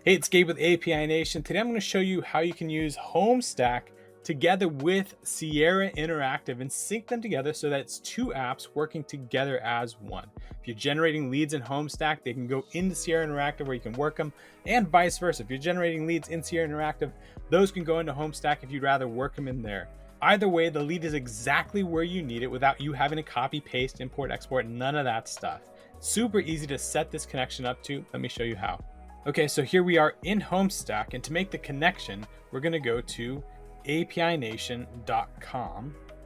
Hey, it's Gabe with API Nation. Today I'm going to show you how you can use HomeStack together with Sierra Interactive and sync them together so that it's two apps working together as one. If you're generating leads in HomeStack, they can go into Sierra Interactive where you can work them, and vice versa. If you're generating leads in Sierra Interactive, those can go into HomeStack if you'd rather work them in there. Either way, the lead is exactly where you need it without you having to copy, paste, import, export, none of that stuff. Super easy to set this connection up to. Let me show you how. Okay, so here we are in HomeStack, and to make the connection, we're going to go to apination.com.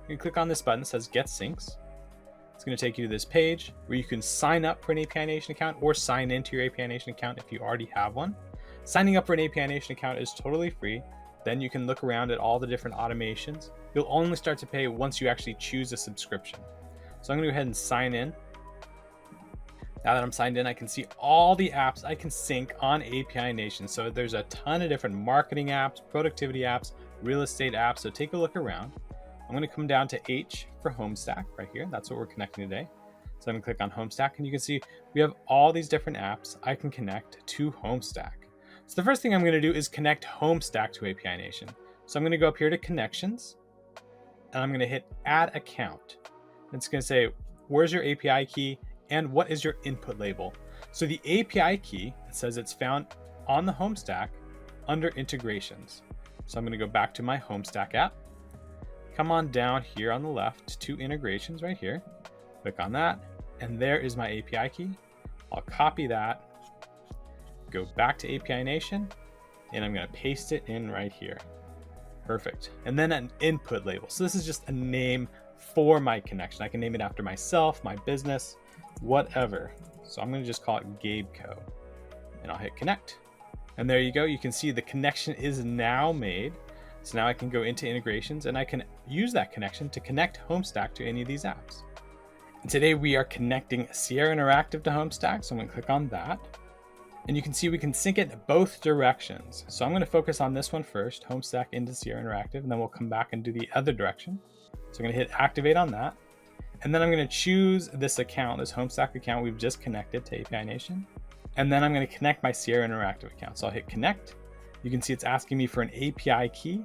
You can click on this button that says Get Syncs. It's going to take you to this page where you can sign up for an API Nation account or sign into your API Nation account if you already have one. Signing up for an API Nation account is totally free. Then you can look around at all the different automations. You'll only start to pay once you actually choose a subscription. So I'm going to go ahead and sign in. Now that I'm signed in, I can see all the apps I can sync on API Nation. So there's a ton of different marketing apps, productivity apps, real estate apps. So take a look around. I'm going to come down to H for HomeStack right here. That's what we're connecting today. So I'm going to click on HomeStack, and you can see we have all these different apps I can connect to HomeStack. So the first thing I'm going to do is connect HomeStack to API Nation. So I'm going to go up here to Connections, and I'm going to hit Add Account. It's going to say, where's your API key? And what is your input label? So the API key, it says it's found on the HomeStack under integrations. So I'm going to go back to my HomeStack app, come on down here on the left to integrations right here, click on that, and there is my API key. I'll copy that, go back to API Nation, and I'm going to paste it in right here. Perfect. And then an input label. So this is just a name for my connection. I can name it after myself, my business, whatever. So I'm going to just call it GabeCo, and I'll hit connect. And there you go. You can see the connection is now made. So now I can go into integrations, and I can use that connection to connect HomeStack to any of these apps. And today we are connecting Sierra Interactive to HomeStack. So I'm going to click on that, and you can see we can sync it both directions. So I'm going to focus on this one first, HomeStack into Sierra Interactive, and then we'll come back and do the other direction. So I'm going to hit activate on that. And then I'm going to choose this account, this HomeStack account we've just connected to API Nation. And then I'm going to connect my Sierra Interactive account. So I'll hit connect. You can see it's asking me for an API key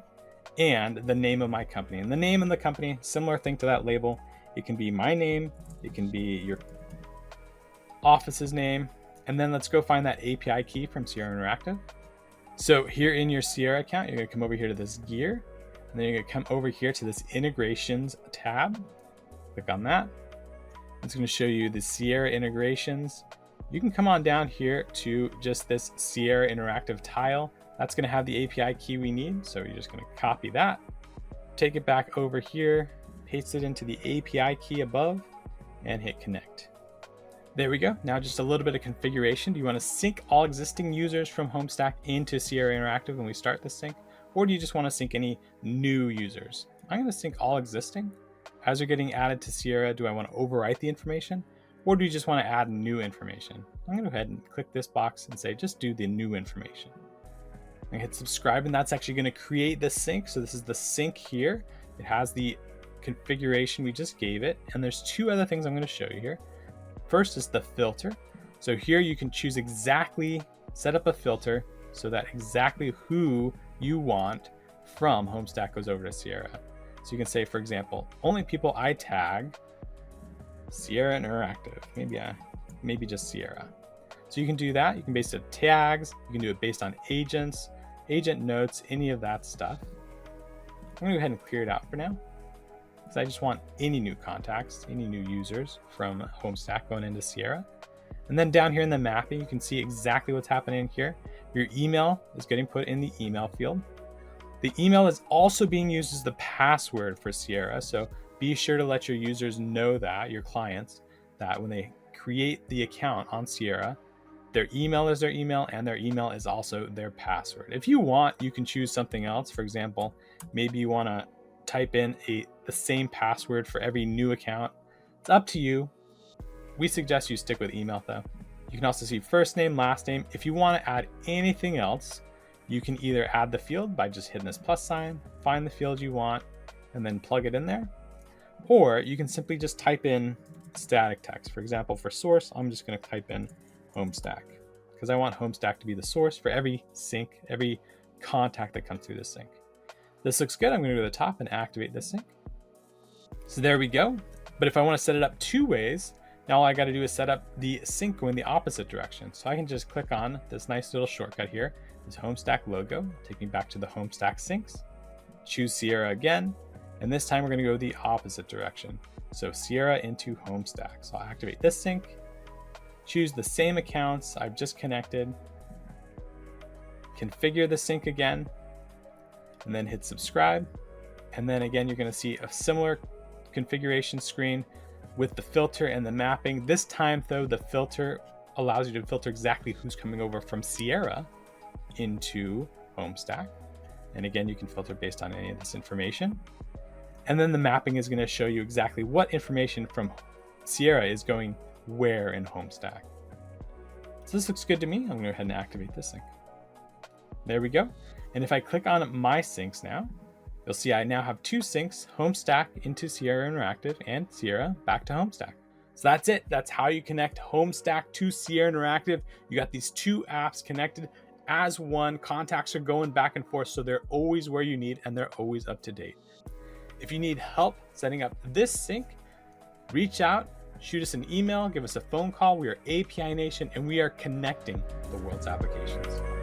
and the name of my company. And the name of the company, similar thing to that label. It can be my name. It can be your office's name. And then let's go find that API key from Sierra Interactive. So here in your Sierra account, you're going to come over here to this gear. And then you're going to come over here to this integrations tab. Click on that. It's going to show you the Sierra integrations. You can come on down here to just this Sierra Interactive tile. That's going to have the API key we need. So you're just going to copy that, take it back over here, paste it into the API key above, and hit connect. There we go. Now just a little bit of configuration. Do you want to sync all existing users from HomeStack into Sierra Interactive when we start the sync? Or do you just want to sync any new users? I'm going to sync all existing. As you're getting added to Sierra, do I want to overwrite the information, or do you just want to add new information? I'm going to go ahead and click this box and say, just do the new information. I hit subscribe, and that's actually going to create the sync. So this is the sync here. It has the configuration we just gave it. And there's two other things I'm going to show you here. First is the filter. So here you can choose exactly, set up a filter so that exactly who you want from HomeStack goes over to Sierra. So you can say, for example, only people I tag Sierra Interactive, maybe just Sierra. So you can do that. You can base it on tags. You can do it based on agents, agent notes, any of that stuff. I'm going to go ahead and clear it out for now, because I just want any new contacts, any new users from HomeStack going into Sierra. And then down here in the mapping, you can see exactly what's happening here. Your email is getting put in the email field. The email is also being used as the password for Sierra. So be sure to let your users know that, your clients, that when they create the account on Sierra, their email is their email, and their email is also their password. If you want, you can choose something else. For example, maybe you want to type in the same password for every new account. It's up to you. We suggest you stick with email though. You can also see first name, last name. If you want to add anything else, you can either add the field by just hitting this plus sign, find the field you want, and then plug it in there. Or you can simply just type in static text. For example, for source, I'm just going to type in HomeStack. because I want HomeStack to be the source for every sync, every contact that comes through this sync. This looks good. I'm going to go to the top and activate this sync. So there we go. But if I want to set it up two ways, now all I got to do is set up the sync going the opposite direction. So I can just click on this nice little shortcut here, this HomeStack logo, take me back to the HomeStack Syncs, choose Sierra again, and this time we're going to go the opposite direction. So Sierra into HomeStack. So I'll activate this sync, choose the same accounts I've just connected, configure the sync again, and then hit subscribe. And then again, you're going to see a similar configuration screen with the filter and the mapping. This time though, the filter allows you to filter exactly who's coming over from Sierra into HomeStack. And again, you can filter based on any of this information. And then the mapping is going to show you exactly what information from Sierra is going where in HomeStack. So this looks good to me. I'm going to go ahead and activate this sync. There we go. And if I click on my syncs now, you'll see I now have two syncs, HomeStack into Sierra Interactive and Sierra back to HomeStack. So that's it. That's how you connect HomeStack to Sierra Interactive. You got these two apps connected as one. Contacts are going back and forth, so they're always where you need and they're always up to date. If you need help setting up this sync, reach out, shoot us an email, give us a phone call. We are API Nation and we are connecting the world's applications.